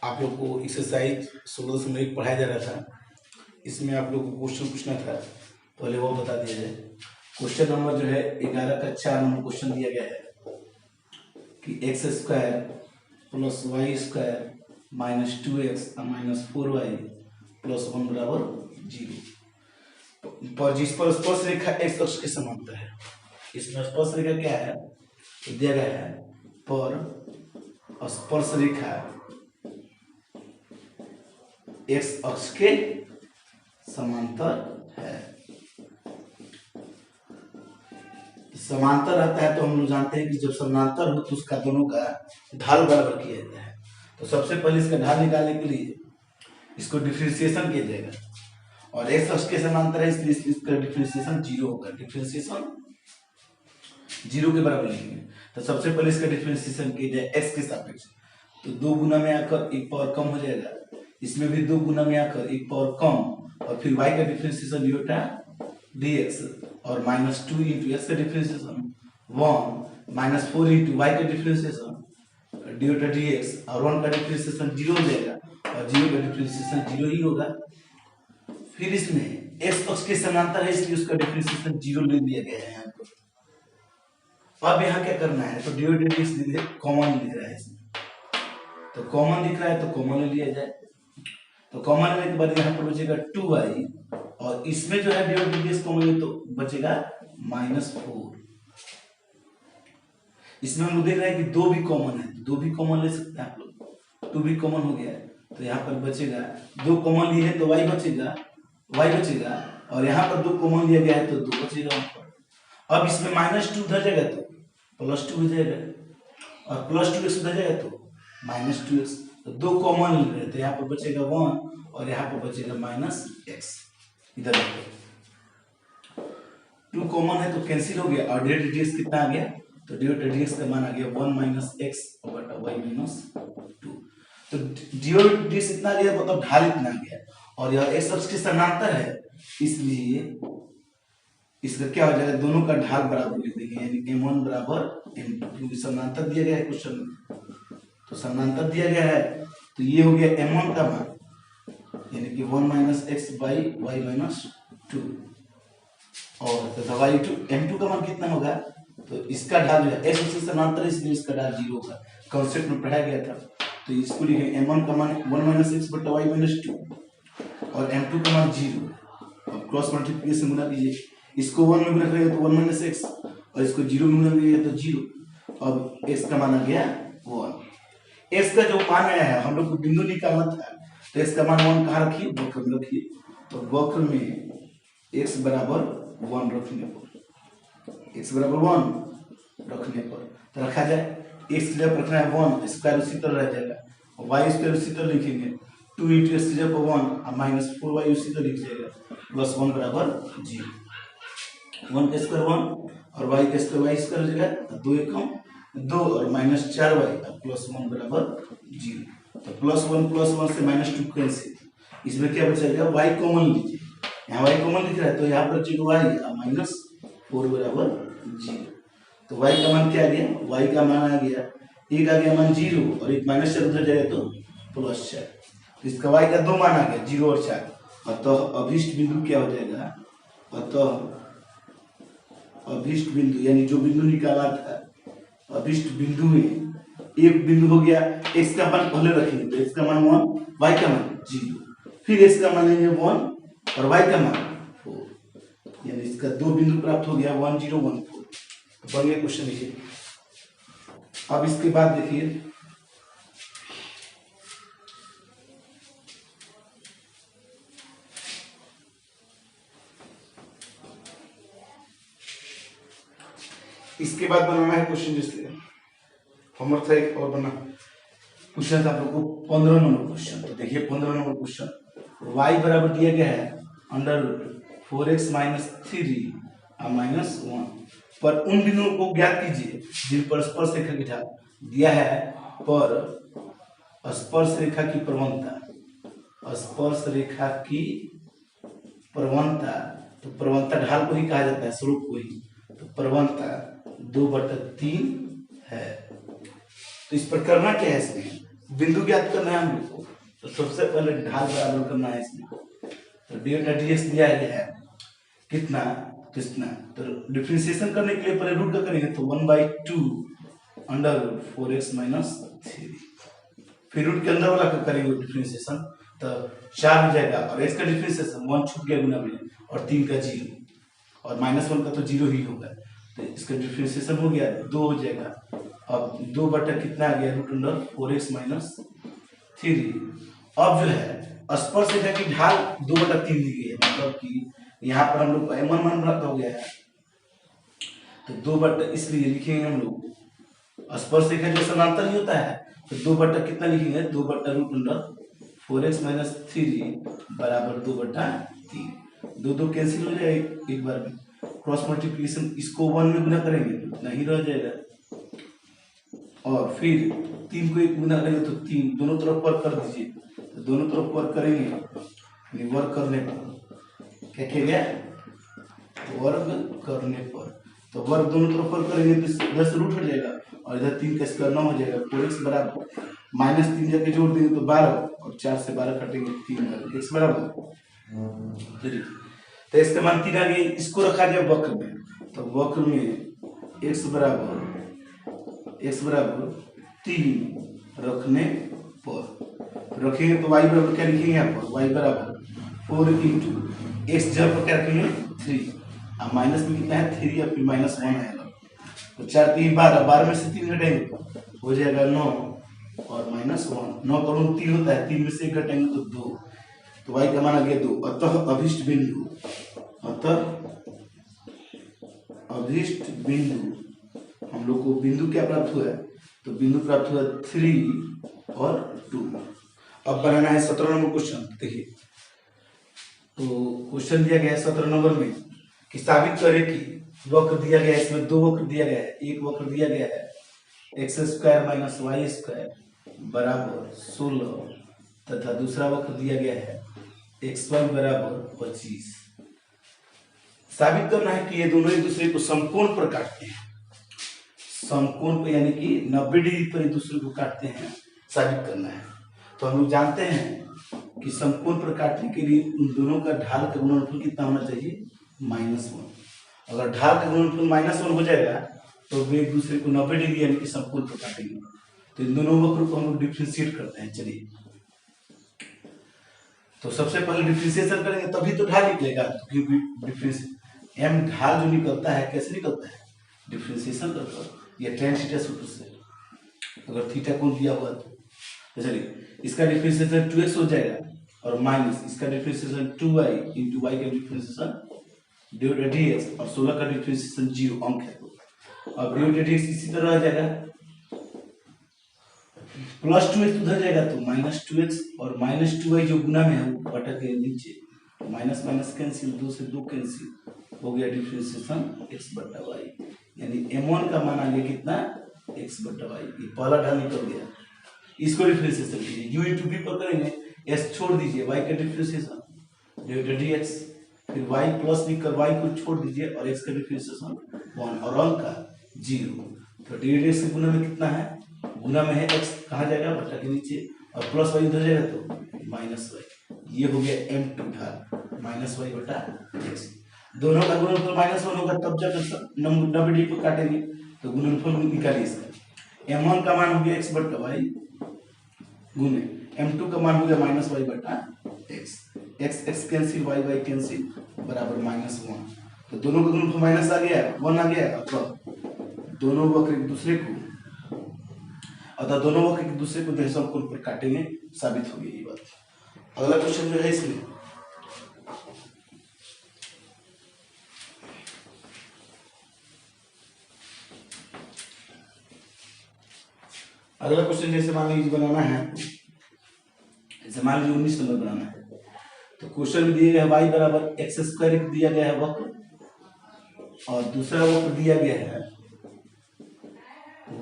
आप लोग को एक्सरसाइज 16.1 पढ़ाया जा रहा था। इसमें आप लोग को क्वेश्चन पूछना था, पहले वो बता दिया जाए। क्वेश्चन नंबर जो है 11 का 4 नंबर क्वेश्चन दिया गया है कि x square plus y square minus 2x minus 4y plus 1 बराबर 0 पर जिस पर स्पर्श रेखा एक्स अक्ष के समांतर है। इसमें स्पर्श रेखा क्या है तो दिया गया है पर स्पर्श रेखा एक्स अक्ष के समांतर है। समांतर रहता है तो हम लोग जानते हैं कि जब समांतर हो तो उसका दोनों का ढाल बराबर किया जाता है। तो सबसे पहले इसका ढाल निकालने के लिए इसको डिफरेंशिएशन किया जाएगा और एक्स अक्ष के समांतर है इसलिए इसका डिफरेंशिएशन 0 होगा। डिफरेंशिएशन 0 के बराबर लिखेंगे। तो सबसे पहले इसका डिफरेंशिएशन किया जाए एक्स के सापेक्ष, तो 2 गुना में आकर 1 पावर कम हो जाएगा। इसमें भी 2 गुना में आकर 1 पावर कम और फिर y का डिफरेंशिएशन योटा dx और माइनस 2 इंटू एक्स का डिफरेंशिएशन 1 माइनस 4 इंटू वाई का डिफरेंशिएशन डियोटा dx और 1 का डिफरेंशिएशन 0 हो जाएगा और 0 का डिफरेंशिएशन 0 ही होगा। फिर इसमें x अक्ष के समांतर है इसलिए उसका डिफरेंशिएशन 0 ले लिया गया है यहाँ पर। अब यहाँ क्या करना है तो डियोटा dx कॉमन लिख रहा है इसमें, तो कॉमन दिख रहा है तो कॉमन ले लिया जाए। तो कॉमन लेने के बाद यहाँ पर बचेगा 2y और इसमें जो है डिवाइड कॉमन ले तो बचेगा -4। इसमें हम लोग देख रहे हैं कि 2 भी कॉमन है, 2 भी कॉमन ले सकते हैं आप लोग। 2 भी कॉमन हो गया तो यहाँ पर बचेगा 2 कॉमन लिए है तो y बचेगा और यहाँ पर 2 कॉमन लिया गया है तो 2 बचेगा। अब इसमें -2 उधर जाएगा तो +2 हो जाएगा और +2x उधर जाएगा तो -2x। तो 2 कॉमन ले रहे तो यहाँ पर बचेगा 1 और यहाँ पर बचेगा -x। इधर 2 कॉमन है तो कैंसिल हो गया और डिवाइड dx कितना आ गया तो डिवाइड dx का मान आ गया 1 - x बटा y - 2। तो डिवाइड dx इतना आ गया मतलब ढाल इतना आ गया और यह x अक्ष के समांतर है इसलिए इसका क्या हो जाएगा दोनों का ढाल बराबर लिख देंगे यानी m1 बराबर m2 क्योंकि समांतर दिया गया है क्वेश्चन में। तो समांतर दिया गया है तो ये हो गया m1 का मान यानी कि 1 - x by y - 2 और तथा y2 m2 का मान कितना होगा तो इसका ढाल जो है x से समांतर इसलिए इसका ढाल 0 होगा। कांसेप्ट में पढ़ाया गया था तो इसको लिखेंगे m1 का मान 1 - x बटा y - 2 और m2 का मान 0। अब क्रॉस मल्टीप्लिकेशन गुना कीजिए, इसको 1 में रख रहे हो तो 1 - x और इसको 0 में गुना कीजिए तो 0। अब x का मान आ गया 1। x का जो मान आया है हम लोग को बिंदु निकालना था तो x का मान 1 कहाँ रखिए वक्र में रखिए। तो वक्र में x बराबर 1 रखने पर तो रखा जाए x जब रखना है 1 स्क्वायर उसी तरह रह जाएगा और y स्क्वायर उसी तरह लिखेंगे 2 इंटू x जब 1 और -4y उसी तरह लिख जाएगा प्लस 1 बराबर 0। 1 का स्क्वायर 1 और y का स्क्वायर y स्क्वायर हो जाएगा 2 एकम 2 और -4y प्लस 1 बराबर 0। तो +1 से -2 कैंसिल, इसमें क्या बचेगा y कॉमन लीजिए, यहाँ y कॉमन लिख रहा है तो यहाँ पर बचेगा y -4 बराबर 0। तो y का मान क्या आ गया y का मान आ गया एक आ गया मान 0 और एक -4 उधर जाएगा तो +4। तो इसका y का 2 मान आ गया 0 और 4। अतः अभीष्ट बिंदु क्या हो जाएगा अभीष्ट बिंदु यानी जो बिंदु निकाला था अभीष्ट बिंदु में एक बिंदु हो गया x का मान पहले रखेंगे तो x का मान 1 y का मान 0 फिर x का मान लेंगे 1 और y का मान 4 यानी इसका 2 बिंदु प्राप्त हो गया 1 0 1 4। बढ़िया क्वेश्चन लिखिए। अब इसके बाद देखिए इसके बाद बनाना है क्वेश्चन जैसे होमवर्क था एक और बना क्वेश्चन था आप लोग को 15 नंबर क्वेश्चन। तो देखिए 15 नंबर क्वेश्चन y बराबर दिया गया है √4x - 3 -1 पर उन बिंदुओं को ज्ञात कीजिए जिन पर स्पर्श रेखा की ढाल दिया है पर स्पर्श रेखा की प्रवणता तो प्रवणता ढाल को ही कहा जाता है स्वरूप को ही। तो प्रवणता 2/3 है। तो इस पर करना क्या है इसमें बिंदु ज्ञात करना है हम लोग को, तो सबसे पहले ढाल बराबर करना है इसमें। तो dx दिया गया है कितना, कितना, तो डिफरेंशिएशन करने के लिए पहले रूट का करेंगे, तो 1/2 अंडर 4x माइनस 3, फिर रूट के अंदर वाला का करेंगे डिफरेंशिएशन, तो 4 हो जाएगा, और x का डिफरेंशिएशन 1 छूट गया गुना में, और 3 का 0, और -1 का तो 0 ही होगा, तो इसका डिफरेंशिएशन हो गया 2 हो जाएगा। अब 2 बटा कितना आ गया, रूट अंडर 4x माइनस 3। अब जो है स्पर्श रेखा की ढाल 2/3 दी गई है, मतलब कि यहाँ पर हम लोग को m1 मान प्राप्त हो गया है, तो 2 बटा, इसलिए लिखेंगे हम लोग स्पर्श रेखा जो समांतर ही होता है, तो 2 बटा कितना लिखेंगे, 2 बटा रूट अंडर 4x माइनस 3 बराबर 2/3। 2 कैंसिल हो जाएगा एक बार में, क्रॉस मल्टीप्लिकेशन इसको 1 में गुना करेंगे तो नहीं रह जाएगा, और फिर 3 को 1 गुना करेंगे तो 3, दोनों तरफ वर्क कर दीजिए, तो दोनों तरफ वर्क करेंगे, वर्क करने पर क्या किया गया, वर्ग करने पर, तो वर्ग दोनों तरफ वर्क करेंगे तो इधर से रूट हो जाएगा, और इधर 3 का स्क्वायर 9 हो जाएगा, 4x बराबर -3 जाके जोड़ देंगे तो 12, और 4 से 12 कटेंगे 3, x बराबर 3, तो इसका मान 3 आ गया, इसको रखा जाए वक्र में, तो वक्र में x बराबर 3 रखने पर रखेंगे, तो y बराबर क्या लिखेंगे यहाँ पर, y बराबर 4 इंटू x जब पर क्या रखेंगे 3, अब माइनस में कितना है 3, या फिर -1 है, तो 4 3 12, 12 में से 3 घटाएंगे हो जाएगा 9, और -1, 9 का गुण 3 होता है, 3 में से 1 घटाएंगे तो 2, तो y का मान आ गया 2। अतः अभिष्ट बिंदु, हम लोग को बिंदु क्या प्राप्त हुआ है, तो बिंदु प्राप्त हुआ 3 और 2। अब बनाना है 17 नंबर क्वेश्चन। देखिए, तो क्वेश्चन दिया गया है 17 नंबर में कि साबित करें कि वक्र दिया गया है, इसमें 2 वक्र दिया गया है, एक वक्र दिया गया है x² माइनस y² बराबर 16, तथा दूसरा वक्र दिया गया है xy बराबर 25। साबित करना है कि ये दोनों एक दूसरे को समकोण पर काटते हैं, समकोण पर यानी कि 90 डिग्री पर एक दूसरे को काटते हैं, साबित करना है। तो हम लोग जानते हैं कि समकोण पर काटने के लिए उन दोनों का ढाल का गुणनफल कितना होना चाहिए, -1। अगर ढाल का गुणनफल -1 हो जाएगा तो वे एक दूसरे को 90 डिग्री यानी कि समकोण पर काटेंगे। तो इन दोनों वक्र को हम लोग डिफरेंशिएट करते हैं। चलिए, तो सबसे पहले डिफरेंशिएशन करेंगे तभी तो ढाल निकलेगा, क्योंकि m ढाल जो निकलता है कैसे निकलता है, डिफरेंशिएशन करके, ये tan थीटा सूत्र से, अगर थीटा कोण दिया हुआ तो चलिए इसका डिफरेंशिएशन 2x हो जाएगा, और माइनस इसका डिफरेंशिएशन 2y इंटू y का डिफरेंशिएशन dx, और 16 का डिफरेंशिएशन 0 अंक है, अब dx इसी तरह आ जाएगा, +2x उधर जाएगा तो -2x, और -2y जो गुना में है वो बटा के नीचे, माइनस माइनस कैंसिल, 2 से 2 कैंसिल, हो गया डिफरेंशिएशन x/y, यानी m1 का मान आ गया कितना, x/y। ये पहला ढाल निकल गया, इसको डिफरेंशिएशन कीजिए, u इंटू v पर करेंगे, s छोड़ दीजिए, y का डिफरेंशिएशन dx, फिर y प्लस लिखकर y को छोड़ दीजिए, और x का डिफरेंशिएशन 1, और अंक का 0, तो dx के गुना में कितना है, गुना में है x, कहाँ जाएगा, बटा के नीचे, और प्लस y उधर जाएगा तो -y। ये हो गया m2 ढाल, -y/x। दोनों का गुणनफल -1 होगा, तब जाकर नंबर डिग्री को काटेंगे, तो गुणनफल निकालिए इसका। m1 का मान हो गया x/y गुने m2 का मान हो गया -y/x, x cancel, y cancel, बराबर -1। तो दोनों का गुणनफल माइनस आ गया, 1 आ गया, अतः दोनों वक्र एक दूसरे को समकोण पर काटेंगे, साबित हो गई ये बात। अगला क्वेश्चन जो है इसमें, अगला क्वेश्चन जैसे मान लीजिए बनाना है, जैसे मान लीजिए 19 नंबर बनाना है, तो क्वेश्चन में दिया गया y बराबर x² दिया गया है वक्र, और दूसरा वक्र दिया गया है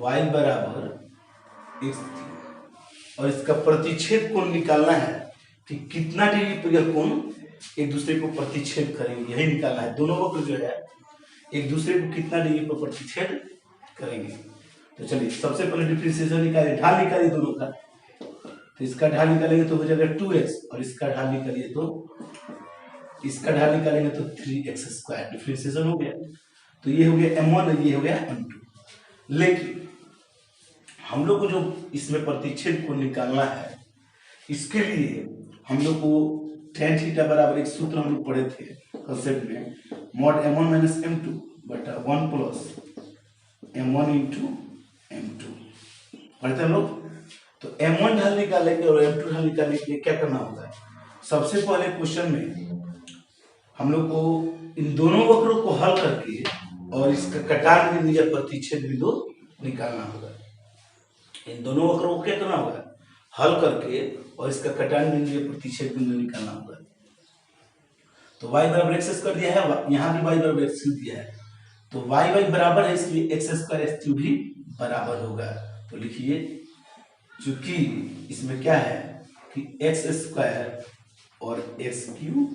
y बराबर x, और इसका प्रतिच्छेद कोण निकालना है कि कितना डिग्री पर यह कोण एक दूसरे को प्रतिच्छेद करेंगे, यही निकालना है। दोनों वक्र जो है एक दूसरे को कितना डिग्री पर प्रतिच्छेद करेंगे। तो चलिए सबसे पहले डिफरेंशिएशन निकालिए, ढाल निकालिए दोनों का, तो इसका ढाल निकालेंगे तो हो जाएगा 2x, और इसका ढाल निकालिए तो इसका ढाल निकालेंगे तो 3x²। डिफरेंशिएशन हो गया। तो ये हो गया m1 और ये हो गया m2। लेकिन हम लोग को जो इसमें प्रतिच्छेद को निकालना है, इसके लिए हम लोग को tan थीटा बराबर एक सूत्र हम लोग पढ़े थे कंसेप्ट में, mod m1 माइनस m2 बटा 1 प्लस m1 इंटू m2 पढ़े थे हम लोग। तो m1 ढाल निकालेंगे और m2 ढाल निकालने के लिए क्या करना होता है, सबसे पहले क्वेश्चन में हम लोग को इन दोनों वक्रों को हल करके और इसका कटान बिंदु या प्रतिच्छेद बिंदु निकालना होगा। इन दोनों वक्रों को क्या करना होगा, हल करके और इसका कटान बिंदु या प्रतिच्छेद बिंदु निकालना होगा। तो y बराबर x कर दिया है, यहाँ भी y बराबर x दिया है, तो y बराबर है, इसलिए x² x³ भी बराबर होगा। तो लिखिए, चूंकि इसमें क्या है कि x² और x³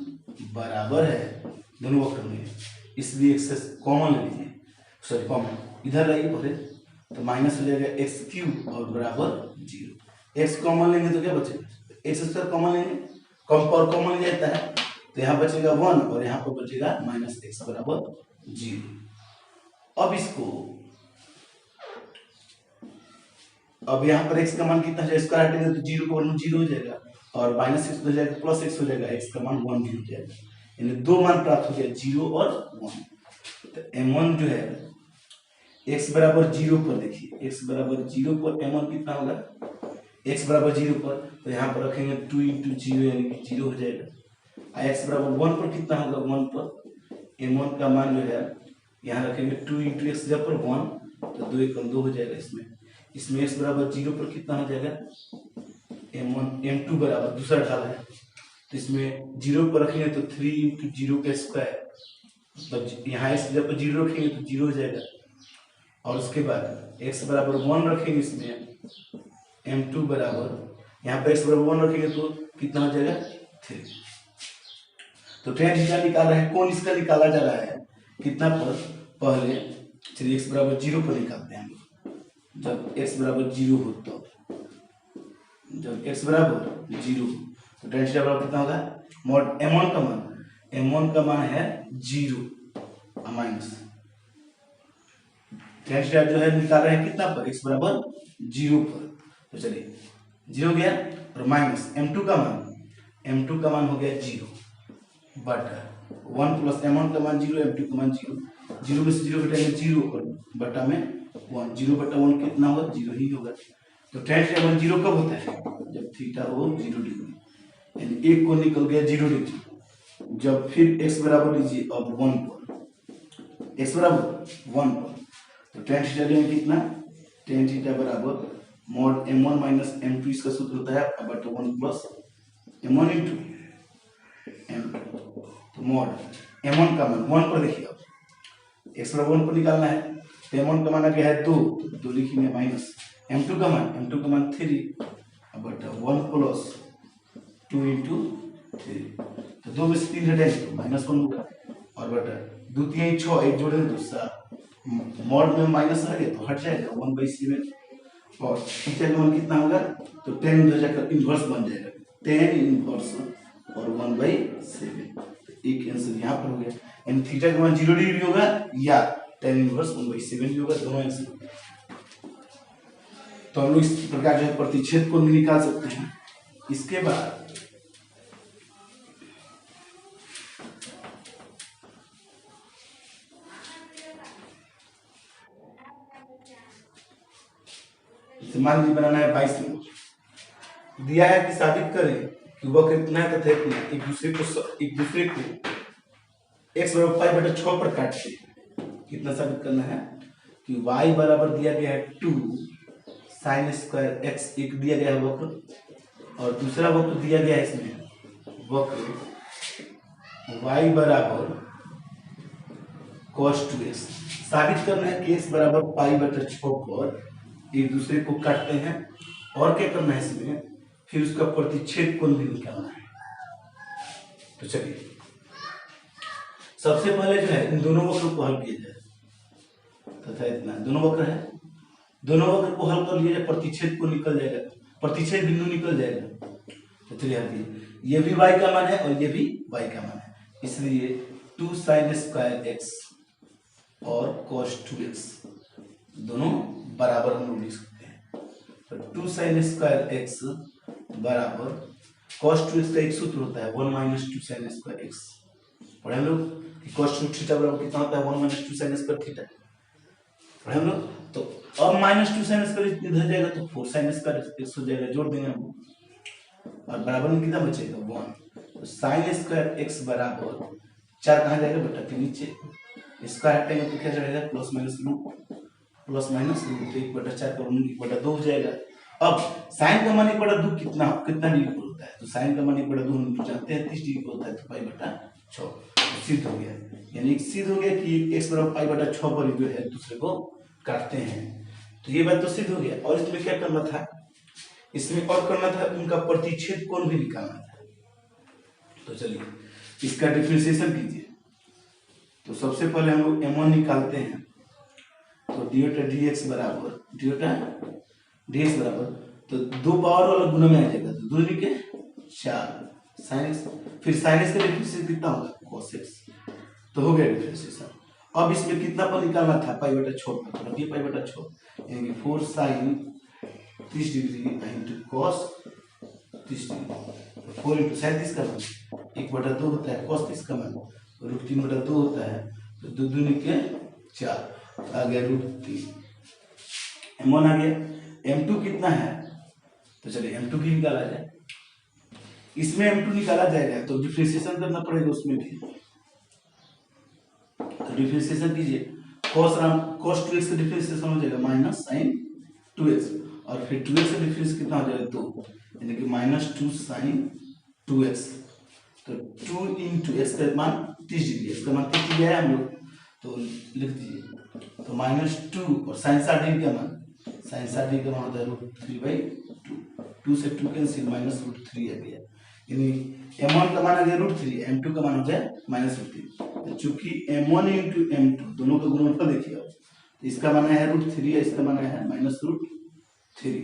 बराबर है दोनों वक्र में, इसलिए x कॉमन ले लीजिए, सॉरी कॉमन इधर लाइए पहले, तो माइनस हो जाएगा x³ और बराबर 0। x कॉमन लेंगे तो क्या बचेगा, x² कॉमन लेंगे, कम पर कॉमन ले जाता है, तो यहाँ बचेगा 1 और यहाँ पर बचेगा -x बराबर 0। अब यहाँ पर x का मान कितना है, स्क्वायर हटेंगे तो 0 को 0 हो जाएगा, और -x हो जाएगा प्लस x हो जाएगा, x का मान 1 भी हो जाएगा, यानी दो मान प्राप्त हो गया 0 और 1। तो m1 जो है x बराबर 0 पर, देखिए x बराबर 0 पर m1 कितना होगा, x बराबर 0 पर, तो यहाँ पर रखेंगे 2 इंटू 0 यानी कि 0 हो जाएगा। x बराबर 1 पर कितना होगा, 1 पर m1 का मान जो है यहाँ रखेंगे 2 इंटू x जब पर 1, तो 2 एकम 2 हो जाएगा। इसमें x बराबर 0 पर कितना हो जाएगा, m2 बराबर दूसरा ढाल है, तो इसमें 0 पर रखेंगे तो 3 इंटू 0 का स्क्वायर, मतलब यहाँ x जब पर 0 रखेंगे तो 0 हो जाएगा, और उसके बाद x बराबर 1 रखेंगे, इसमें m2 बराबर यहाँ पर x बराबर 1 रखेंगे तो कितना हो जाएगा 3। तो tan थीटा निकाल रहे हैं, कौन इसका निकाला जा रहा है कितना पर, पहले चलिए x बराबर 0 पर निकालते हैं। जब x बराबर 0 हो तो जब x बराबर 0 हो तो tan थीटा बराबर कितना होगा, mod m1 का मान है 0 माइनस tan थीटा जो है निकाल रहे हैं कितना पर, x बराबर 0 पर, तो चलिए 0 गया, और माइनस m2 का मान हो गया 0 बटा 1 प्लस m1 का मान 0 m2 का मान 0, 0 में से 0 घटाएंगे 0 और बटा में 1, 0 बटा 1 कितना होगा, 0 ही होगा। तो tan थीटा 0 कब होता है, जब थीटा हो 0 डिग्री, यानी एक को निकल गया 0 डिग्री। जब फिर x बराबर लीजिए अब 1 पर, x बराबर 1 पर, तो tan थीटा लेंगे कितना, tan थीटा बराबर mod m1 माइनस m2, इसका सूत्र होता है बटा 1 प्लस m1 इंटू m2। तो mod m1 का मान 1 पर, देखिए अब x बराबर 1 पर निकालना है, तो m1 का मान आ गया है 2, तो 2 लिखेंगे, माइनस m2 का मान 3 बटा 1 प्लस 2 इंटू 3, तो 2 में से 3 घटाएंगे तो -1 होगा, और बटा 2 3 6, एक जोड़ेंगे तो 7, मॉड में माइनस आ गया तो हट जाएगा 1/7, और थीटा का मान कितना होगा, तो tan उधर जाकर इनवर्स बन जाएगा, tan इनवर्स और 1/7, एक आंसर यहाँ पर हो गया, यानी थीटा का मान 0 डिग्री होगा या tan इनवर्स 1/7 भी होगा, दोनों आंसर। तो हम लोग इस प्रकार जो है प्रतिच्छेद को निकाल सकते हैं। इसके बाद मान लीजिए बनाना है 22 नंबर, दिया है कि साबित करें कि वक्र इतना है तथा इतना एक दूसरे को x बराबर पाई बटा 6 पर काटते हैं। कितना साबित करना है कि y बराबर दिया गया है 2 sin स्क्वायर x, एक दिया गया है वक्र, और दूसरा वक्र दिया गया है, इसमें वक्र y बराबर cos 2x। साबित करना है कि x बराबर पाई बटा 6 पर एक दूसरे को काटते हैं, और क्या करना है इसमें, फिर उसका प्रतिच्छेद कोण भी निकालना है। तो चलिए सबसे पहले जो है इन दोनों वक्र को हल किया जाए, तथा इतना दोनों वक्र है, दोनों वक्र को हल कर लिया जाए, प्रतिच्छेद को निकल जाएगा। प्रतिच्छेद बिंदु निकल जाएगा। तो चलिए हटिए, ये भी y का मान है और ये भी y का मान है, इसलिए 2 sin स्क्वायर x और cos 2x दोनों बराबर हम लोग लिख सकते हैं। तो 2 sin स्क्वायर x बराबर cos 2x का एक सूत्र होता है 1 माइनस 2 sin स्क्वायर x। पढ़े हम लोग कि cos 2 थीटा बराबर कितना होता है 1 माइनस 2 sin स्क्वायर थीटा। पढ़े हम लोग। तो अब माइनस 2 sin स्क्वायर इधर जाएगा तो 4 sin स्क्वायर x हो जाएगा, जोड़ देंगे हम और बराबर में कितना बचेगा 1। तो sin स्क्वायर x बराबर 4 कहाँ जाएगा बेटा के नीचे, स्क्वायर हटेंगे तो क्या रहेगा plus minus root, plus minus root 1/4 का 1/2 हो जाएगा। अब sin का मान 1/2 कितना कितना डिग्री होता है, तो sin का मान 1/2 हम जानते हैं 30 डिग्री होता है, तो π/6 सिद्ध हो गया। यानी सिद्ध हो गया कि x बराबर π/6 पर जो है दूसरे को काटते हैं। तो ये बात तो सिद्ध हो गया। और इसमें क्या करना था, इसमें और करना था उनका प्रतिच्छेद कोण भी निकालना था। तो चलिए इसका डिफरेंशिएशन कीजिए। तो सबसे पहले हम लोग m1 निकालते हैं। तो dx बराबर तो 2 पावर वाला गुना में आ जाएगा, तो 2 के 4 sin x, फिर sin x का डिफरेंशिएशन कितना होगा cos x। तो हो गया डिफरेंशिएशन। अब इसमें कितना पर निकालना था π/6 पर, तो ये π/6 यानी 4 sin 30 degree into cos 30 degree, 4 into 37 का मान 1/2 होता है, cos 30 का मान √3/2 होता है, तो 2 दूनी के 4 आ गया √3। m1 आ गया। m2 कितना है, तो चलिए m2 भी निकाला जाए। इसमें m2 निकाला जाएगा तो डिफरेंशिएशन करना पड़ेगा उसमें भी। तो डिफरेंशिएशन कीजिए, cos 2x का डिफरेंशिएशन हो जाएगा माइनस sin 2x, और फिर 2x का डिफरेंस कितना हो जाएगा 2, यानी कि -2 sin 2x। तो 2 इंटू x का मान 30 डिग्री, इसका मान 30 डिग्री है हम लोग, तो लिख दीजिए। तो -2 और sin 60 डिग्री का मान, sin 60 डिग्री का मान होता है √3/2, 2 से 2 कैंसिल -√3 आ गया, यानी m1 का मान आ गया √3, m2 का मान हो जाए -√3। चूंकि m1 इंटू m2 दोनों का गुणनफल देखिए, तो इसका मान है √3 है, इसका मान है -√3।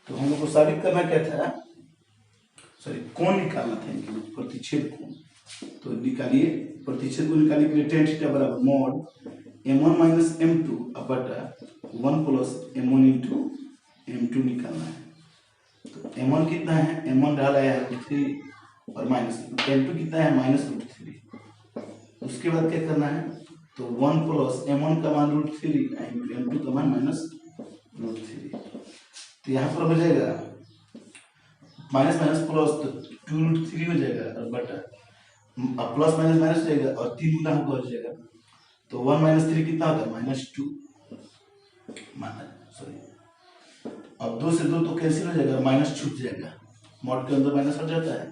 तो हम लोग को साबित करना क्या था, सॉरी कोण निकालना था इनके प्रतिच्छेद कोण। तो निकालिए, प्रतिच्छेद को निकालने के लिए tan थीटा बराबर mod m1 माइनस m2 बटा 1 प्लस m1 इंटू m2 निकालना है। तो m1 कितना है, m1 ढाल आया है √3 और माइनस m2 कितना है -√3। उसके बाद क्या करना है, तो 1 प्लस m1 का मान √3 m2 का मान -√3। तो यहाँ पर हो जाएगा माइनस माइनस प्लस, तो 2√3 हो जाएगा और बटा प्लस माइनस माइनस हो जाएगा और 3 गुना होगा हो जाएगा। तो 1 - 3 कितना होता है -2, सॉरी अब 2 से 2 तो कैंसिल हो जाएगा, माइनस छूट जाएगा, मॉड के अंदर माइनस हट जाता है।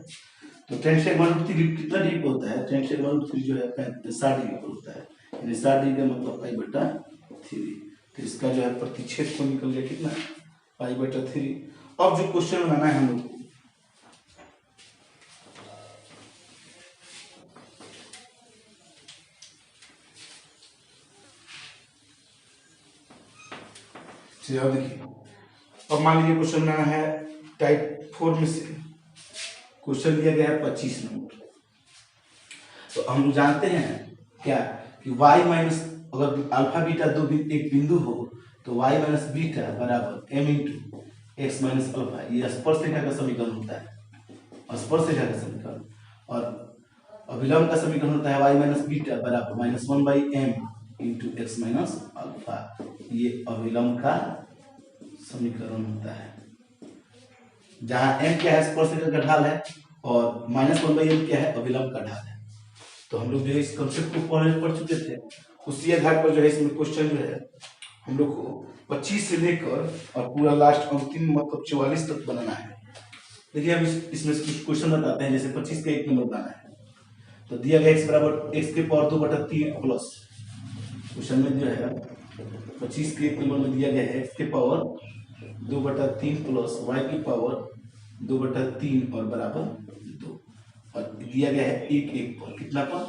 तो tan sec 1/3 कितना डिग्री पे होता है, tan sec 1/3 जो है 60 डिग्री पे होता है, यानी 60 डिग्री का मतलब π/3। तो इसका जो है प्रतिच्छेद को निकल गया कितना π/3। अब जो क्वेश्चन बनाना है हम लोग को, अब देखिए, अब मान लीजिए क्वेश्चन बनाना है टाइप 4 में से, क्वेश्चन दिया गया है 25 नंबर। तो हम जानते हैं क्या कि y माइनस, अगर अल्फा बीटा एक बिंदु हो तो y माइनस बीटा बराबर m into x minus alpha, ये स्पर्शरेखा का समीकरण होता है, स्पर्शरेखा का समीकरण। और अभिलंब का समीकरण होता है y माइनस बीटा बराबर -1/m into x minus alpha, ये अभिलंब का समीकरण होता है, जहां m क्या है स्पर्शरेखा का ढाल है और -1/m क्या है अभिलंब का ढाल है। तो हम लोग जो है इस कंसेप्ट को पहले पढ़ चुके थे, उसी आधार पर जो है इसमें क्वेश्चन जो है हम लोग को 25 से लेकर और पूरा लास्ट अंतिम मतलब 44 तक बनाना है। देखिए हम इसमें से कुछ क्वेश्चन बताते हैं, जैसे 25 का 1 नंबर बनाना है। तो दिया गया x बराबर x के पावर 2/3 प्लस, क्वेश्चन में जो है 25 के 1 नंबर में दिया गया है x के पावर 2/3 प्लस y की पावर 2/3 और बराबर 2, और दिया गया है 1 पर, कितना पर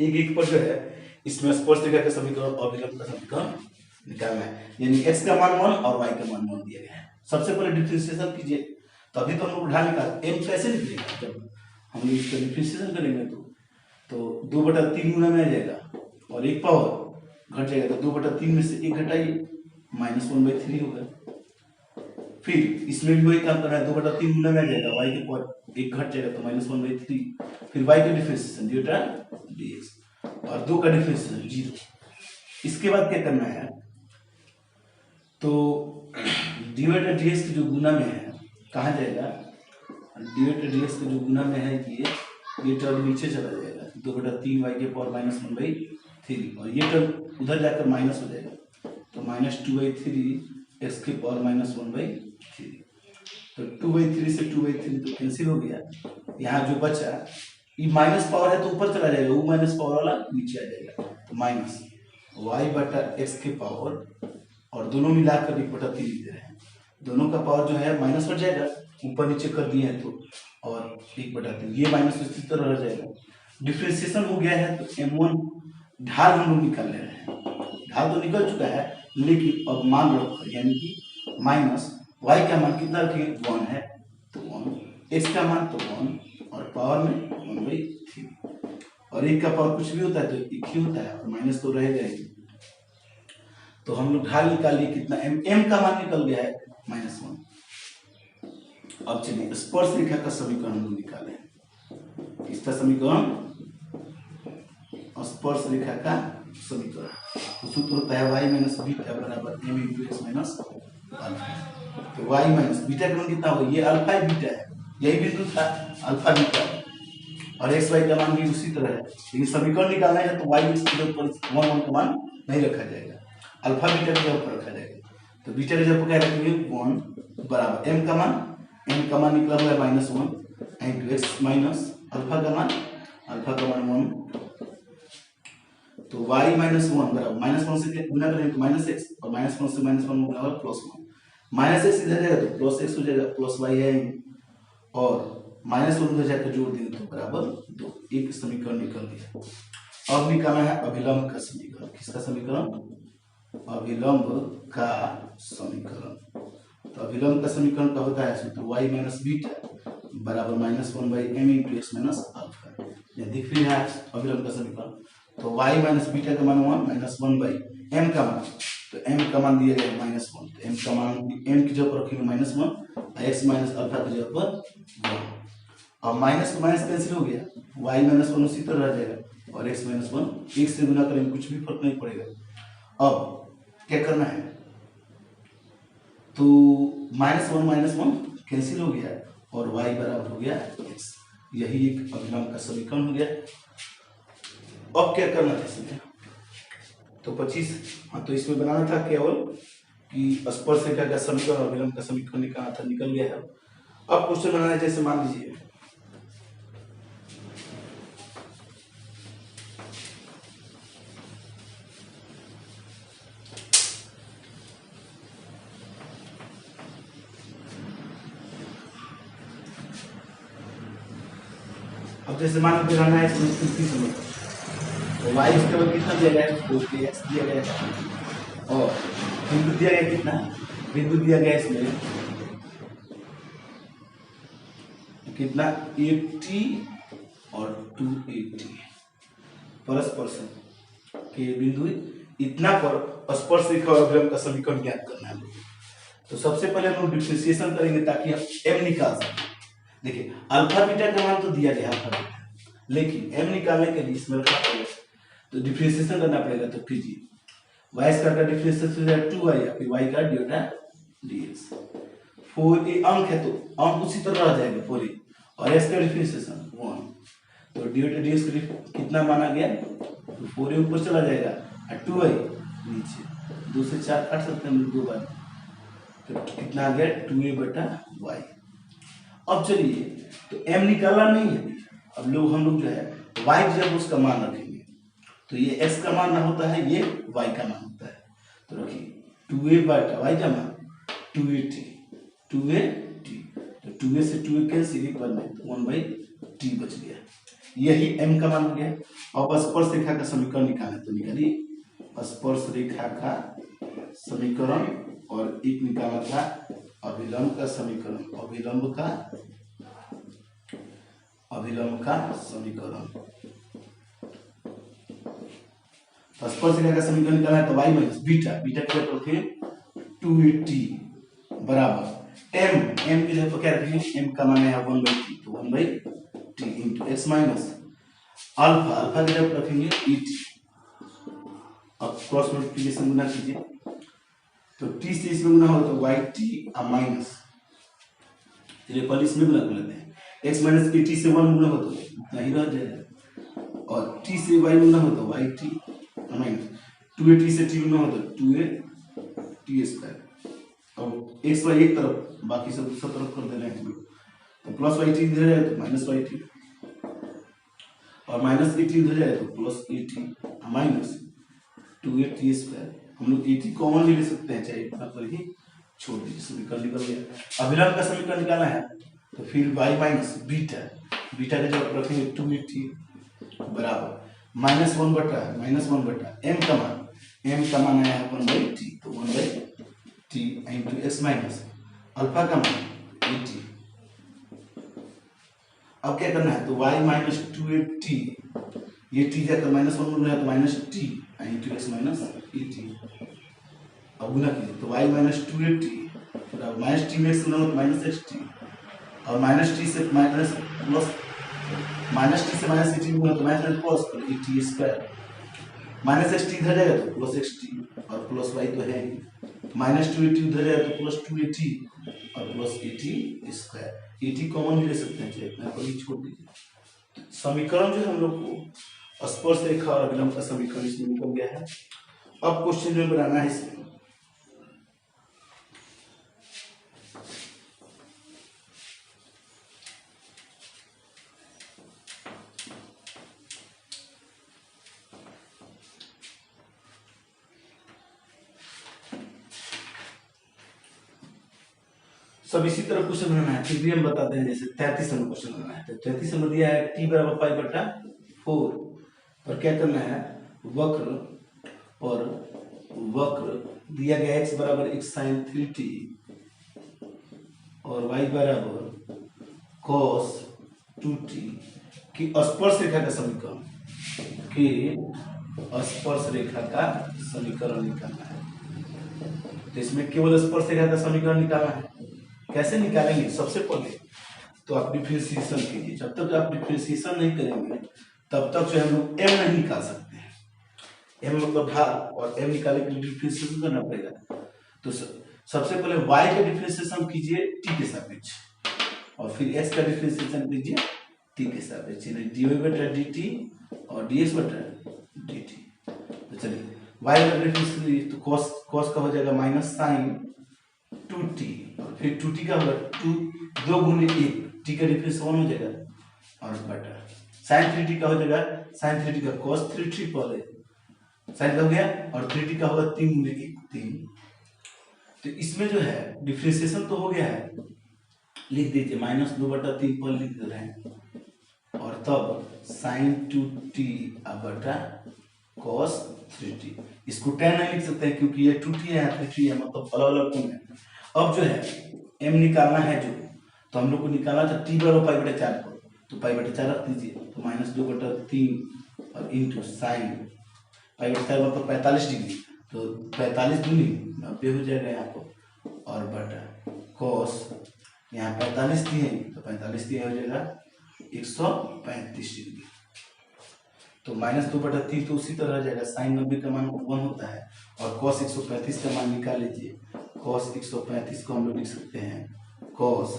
1 पर जो है इसमें स्पर्शरेखा का समीकरण और अभिलंब का समीकरण निकालना है, यानी x का मान 1 और y का मान 1 दिया गया है। सबसे पहले डिफरेंशिएशन कीजिए, तभी तो हम लोग ढाल निकाल। m कैसे निकलेगा जब हम लोग इसका डिफरेंशिएशन करेंगे तो 2/3 गुना में आ जाएगा और एक पावर घट जाएगा, तो 2/3 में से 1 घटाइए, -1/3 होगा। फिर इसमें भी वही काम करना है, 2/3 गुना में आ जाएगा, y के पावर 1 घट जाएगा तो -1/3। फिर y का डिफरेंशिएशन dx और 2 का डिफरेंशिएशन 0। इसके बाद क्या करना है, तो dx के जो गुना में है कहाँ जाएगा, dx के जो गुना में है ये टर्म नीचे चला जाएगा, 2/3 y के पावर -1/3 और ये टर्म उधर जाकर माइनस हो जाएगा, तो -2/3 x के पावर -1/3। तो 2/3 से 2/3 तो कैंसिल हो गया। यहाँ जो बचा ये माइनस पावर है तो ऊपर चला जाएगा, वो माइनस पावर वाला नीचे आ जाएगा, तो माइनस y/x के पावर और दोनों मिलाकर 1/3 दे रहे हैं, दोनों का पावर जो है माइनस हो जाएगा, ऊपर नीचे कर दिए हैं तो, और 1/3 ये माइनस इसी तरह रह जाएगा। डिफरेंशिएशन हो गया है तो m1 ढाल हम लोग निकाल ले रहे हैं, ढाल तो निकल चुका है लेकिन अब मान रखो, यानी कि माइनस y का मान कितना रखेंगे 1 है तो 1, x का मान तो 1 और पावर में 1/3, और एक का पावर कुछ भी होता है तो एक ही होता है और माइनस तो रहेगा ही। तो हम लोग ढाल निकालिए कितना, m का मान निकल गया है -1। अब चलिए स्पर्श रेखा का समीकरण हम लोग निकालें। इसका समीकरण स्पर्श रेखा का समीकरण तो सूत्र होता है y - बीटा बराबर m × x - अल्फा। तो y - बीटा का मान कितना होगा, ये अल्फा है बीटा है, यही बिंदु था अल्फा बीटा, और x y का मान भी उसी तरह है, लेकिन समीकरण निकालना है तो y x के ऊपर 1 का मान नहीं रखा जाएगा, अल्फा बीटा के जगह पर रखा जाएगा। तो बीटा के जगह पर क्या रखेंगे 1 बराबर m का मान निकला हुआ है -1 × x माइनस अल्फा का मान 1, तो y - 1 बराबर -1 से गुना करेंगे तो -x और -1 से -1 गुना होगा +1, -x इधर जाएगा तो +x हो जाएगा, प्लस y है और -1 उधर जाकर जोड़ देंगे तो बराबर 2। एक समीकरण निकल गया। अब निकालना है अभिलंब का समीकरण। किसका समीकरण, अभिलंब का समीकरण। तो अभिलंब का समीकरण का होता है सूत्र y - बीटा बराबर -1/m × x - अल्फा। ये दिख रही है अभिलंब का समीकरण। तो y - बीटा का मान हुआ -1/m का मान, तो m का मान दिया गया -1, तो m का मान m की जगह पर रखेंगे -1, x - अल्फा की जगह पर 1, और माइनस तो माइनस कैंसिल हो गया, y - 1 उसी तरह रह जाएगा और x - 1 1 से गुना करेंगे कुछ भी फर्क नहीं पड़ेगा। अब क्या करना है, तो -1 कैंसिल हो गया और y बराबर हो गया x, यही एक अभिलंब का समीकरण हो गया। अब क्या करना था इसमें, तो 25 हाँ, तो इसमें बनाना था केवल कि स्पर्श रेखा का समीकरण और अभिलंब का समीकरण निकालना था, निकल गया है। अब क्वेश्चन बनाना है, जैसे मान लीजिए अब जैसे मान लीजिए बनाना है इसमें 50 समीकरण, तो y इसके बाद कितना दिया गया है 4x दिया गया है और बिंदु दिया गया कितना, बिंदु दिया गया इसमें कितना 80 और 280 परस्पर के बिंदु, इतना पर स्पर्श रेखा और अभिलंब का समीकरण ज्ञात करना है। तो सबसे पहले हम लोग डिफरेंशिएशन करेंगे ताकि हम m निकाल सकें। देखिए अल्फा बीटा का मान तो दिया गया अल्फा बीटा, लेकिन m निकालने के लिए इसमें रखना पड़ेगा तो डिफरेंशिएशन करना पड़ेगा। तो कीजिए y स्क्वायर का डिफरेंशिएशन हो जाएगा 2y या फिर y का डेल्टा dx। 4a अंक है तो अंक उसी तरह रह जाएगा 4a और x का डिफरेंशिएशन 1, तो डेल्टा dx कितना माना गया, तो 4a ऊपर चला जाएगा और 2y नीचे, 2 से 4 काट सकते हैं हम लोग 2 बार, तो कितना आ गया 2a/y। अब चलिए तो m निकालना नहीं है, अब लोग हम लोग जो है y जब उसका मान रखेंगे तो ये x का मान ना होता है, ये y का मान होता है, तो रखिए 2a/y का मान 2at, तो 2a से 2a कैंसिल, एक बार में तो 1/t बच गया, यही m का मान हो गया। अब स्पर्श रेखा का समीकरण निकालें, तो निकालिए स्पर्श रेखा का समीकरण और एक निकाला था अभिलंब का समीकरण, अभिलंब का समीकरण। तो स्पर्शरेखा का समीकरण निकालना है तो y माइनस बीटा, बीटा क्या रखेंगे 280 बराबर m, m की जगह तो क्या रखेंगे, m का मान है 1/t, तो 1/t into x minus alpha, alpha की जगह रखेंगे et। अब क्रॉस मल्टीप्लिकेशन गुना कीजिए तो t से इसमें गुना होगा तो yt माइनस, चलिए पहले इसमें गुना कर लेते हैं, x माइनस et से 1 गुना हो तो उतना ही रह जाएगा, और t से y गुना हो तो yt माइनस 2a से t गुना हो तो 2a स्क्वायर। अब x y एक तरफ, बाकी सब दूसरा तरफ कर दे रहे हैं, तो प्लस yt इधर है तो माइनस yt, और माइनस et इधर है तो plus et minus 2a square. हम लोग et कॉमन ले सकते हैं, चाहे इतना पर ही छोड़ दीजिए, समीकरण निकल गया। अभिलंब का समीकरण निकालना है तो फिर y माइनस बीटा, बीटा का जब रखेंगे 2a बराबर -1 बटा m का मान आया है 1/t, तो 1/t into x minus alpha का मान 80। अब क्या करना है तो y माइनस 2t, ये t जाकर -1 गुना है तो minus t into x minus 80। अब गुना कीजिए तो y माइनस 2t बराबर माइनस t में x गुना हो तो माइनस xt, और माइनस t से माइनस प्लस, माइनस टी से माइनस एटी गुना तो माइनस प्लस तो eighty square, minus x T इधर जाएगा तो प्लस एक्स टी, और प्लस वाई तो है ही, माइनस 280 उधर जाएगा तो प्लस 280 और प्लस 80 स्क्वायर, 80 कॉमन भी ले सकते हैं, चाहे इतना कोई छोड़ दीजिए। समीकरण जो है हम लोग को स्पर्श रेखा और अभिलंब का समीकरण इसमें निकल गया है। अब क्वेश्चन जो बनाना है इसमें सब इसी तरह क्वेश्चन बनाना है, फिर भी हम बताते हैं। जैसे 33 नंबर क्वेश्चन बनाना है तो 33 नंबर दिया है t बराबर पाई बटा 4 और क्या करना है, वक्र पर वक्र दिया गया x बराबर x sin 3t और y बराबर cos 2t की स्पर्श रेखा का समीकरण, निकालना है। तो इसमें केवल स्पर्श रेखा का समीकरण निकालना है। कैसे निकालेंगे, सबसे पहले तो आप डिफरेंशिएशन कीजिए, जब तक आप डिफरेंशिएशन नहीं करेंगे तब तक जो हम लोग m नहीं निकाल सकते हैं। m मतलब ढाल, और m निकालने के लिए डिफरेंशिएशन करना पड़ेगा। तो सबसे पहले y का डिफरेंशिएशन कीजिए t के सापेक्ष, और फिर x का डिफरेंशिएशन कीजिए t के सापेक्ष, dy बटा dt और dx बटा dt। तो चलिए y का डिफरेंशिएशन तो cos का हो जाएगा माइनस साइन 2t, और फिर 2t का होगा 2 गुने 1, t का डिफरेंस 1 हो जाएगा, और बटा sin 3t का हो जाएगा sin 3t का cos 3t पहले sin का हो गया, और 3t का होगा 3 गुने 1 3। तो इसमें जो है डिफरेंशिएशन तो हो गया है, लिख दीजिए -2 बटा 3 पर लिख दे रहे हैं, और तब sin 2t बटा cos 3t। इसको tan नहीं लिख सकते हैं क्योंकि ये 2t है 3t है, मतलब अलग अलग कोण है। अब जो है m निकालना है जो, तो हम लोग को निकालना था t बराबर पाई बटा 4 पर, तो पाई बटा 4 रख दीजिए, तो -2 बटा 3 और इंटू साइन पाई बटा 4 मतलब 45 डिग्री, तो 45 दूनी 90 हो जाएगा यहाँ पर, और बटा cos यहाँ 45 दिए तो 45 दिए हो जाएगा 135 डिग्री। तो -2 बटा 3 तो उसी तरह रह जाएगा, साइन 90 का मान 1 होता है, और cos 135 का मान निकाल लीजिए। cos 135 को हम लोग लिख सकते हैं cos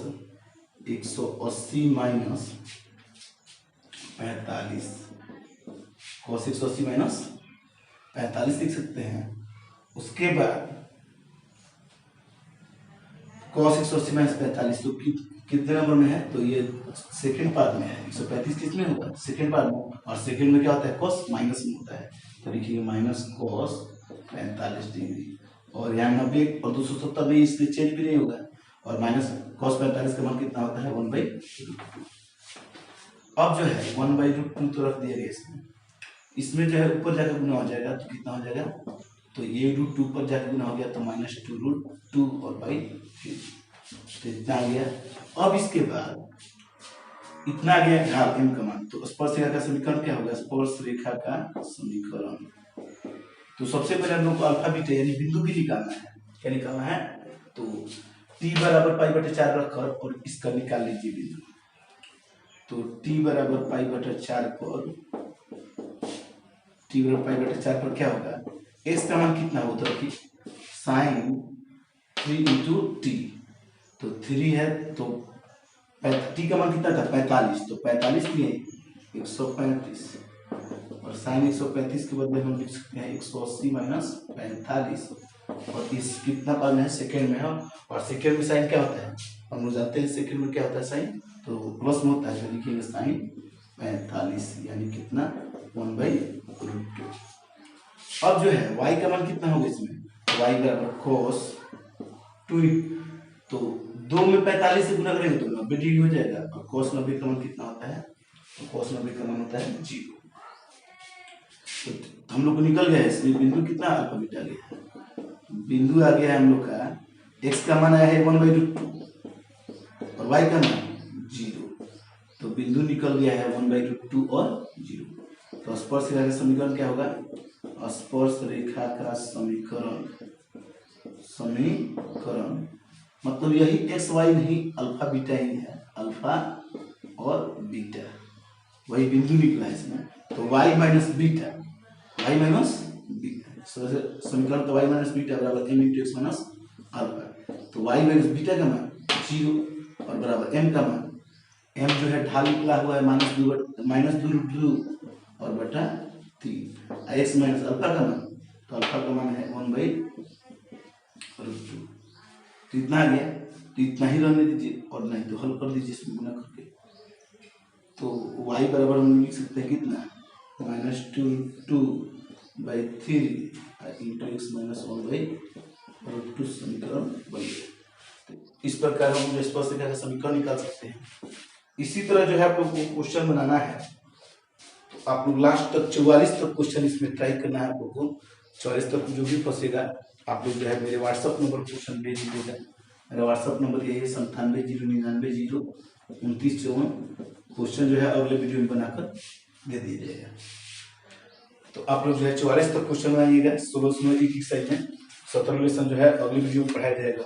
180 माइनस 45, cos 180 माइनस 45 लिख सकते हैं। उसके बाद cos 180 माइनस 45 तो कितने नंबर में है, तो ये सेकंड पार्ट में है। 135 किस में होगा, सेकंड पार्ट में, और सेकंड में क्या होता है cos माइनस में होता है, तो लिखिए माइनस cos 45 डिग्री, और यहाँ 90 और 270 में इसलिए चेंज भी नहीं होगा, और माइनस cos 45 का मान कितना होता है 1/√2। अब जो है 1/√2 तो रख दिया गया इसमें, इसमें जो है ऊपर जाकर गुना हो जाएगा तो कितना हो जाएगा, तो ये √2 पर जाकर गुना हो गया तो -2√2 और 3। तो इतना आ गया। अब इसके बाद इतना आ गया ढाल m का मान, तो स्पर्श रेखा का समीकरण क्या होगा? स्पर्श रेखा का समीकरण, तो सबसे पहले हम लोग को अल्फा बीटा यानी बिंदु भी निकालना है। क्या निकालना है? तो t बराबर पाई बटे 4 रखकर और इसका निकाल लीजिए बिंदु। तो t बराबर पाई बटे 4 पर, t बराबर पाई बटे 4 पर क्या होगा? x का मान कितना होता है? साइन 3 इंटू टी, तो 3 है तो टी का मान कितना था? 45, तो 45 लिए 135, और साइन 135 के बदले हम लिख सकते हैं 180 माइनस 45, और इस कितना पाना है? सेकेंड में है, और सेकेंड में साइन क्या होता है? हम लोग जानते हैं सेकेंड में क्या होता है साइन, तो प्लस में होता है, तो लिखेंगे साइन 45 यानी कितना? 1/√2। अब जो है y का मान कितना होगा इसमें? y बराबर cos 2, तो 2 में 45 से गुना करेंगे तो 90 डिग्री हो जाएगा, और cos 90 का मान कितना होता है? तो cos 90 का मान होता है 0। तो हम लोग को निकल गया है, इसलिए बिंदु कितना? अल्फा बीटा गया है। बिंदु आ गया है हम लोग का, x का मान आया है 1/√2 और y का मान 0, तो बिंदु निकल गया है 1/√2 और 0। तो स्पर्श रेखा का समीकरण क्या होगा? स्पर्श रेखा का समीकरण मतलब यही एक्स वाई नहीं, अल्फा बीटा ही है, अल्फा और बीटा, वही बिंदु निकला है इसमें। तो y minus beta, y minus beta समीकरण, तो y माइनस बीटा बराबर m into x minus alpha, तो y माइनस बीटा का मान 0 और बराबर m का मान, m जो है ढाल निकला हुआ है -2 और बटा 3, x माइनस अल्फा का मान, तो अल्फा का मान है 1/√2, तो इतना आ गया, तो इतना ही रहने दीजिए और नहीं तो हल कर दीजिए इसमें गुना करके। तो y बराबर हम लिख सकते हैं कितना? -2/3 इंटू एक्स माइनस 1/√2 समीकरण बन गया। तो इस प्रकार हम स्पर्श रेखा का समीकरण निकाल सकते हैं। इसी तरह जो है आप लोग को क्वेश्चन बनाना है, तो आप लोग लास्ट तक 44 तक क्वेश्चन इसमें ट्राई करना है। आप लोग को 44 तक जो भी फंसेगा आप लोग जो है मेरे व्हाट्सअप नंबर क्वेश्चन भेज दीजिएगा। मेरा व्हाट्सअप नंबर यही है 9709902954। क्वेश्चन जो है अगले वीडियो में बनाकर दे दिया जाएगा। तो आप लोग जो है 44 तक क्वेश्चन बनाइएगा। 16 एक एक्सरसाइज में 17 लेसन जो है अगले वीडियो में पढ़ाया जाएगा।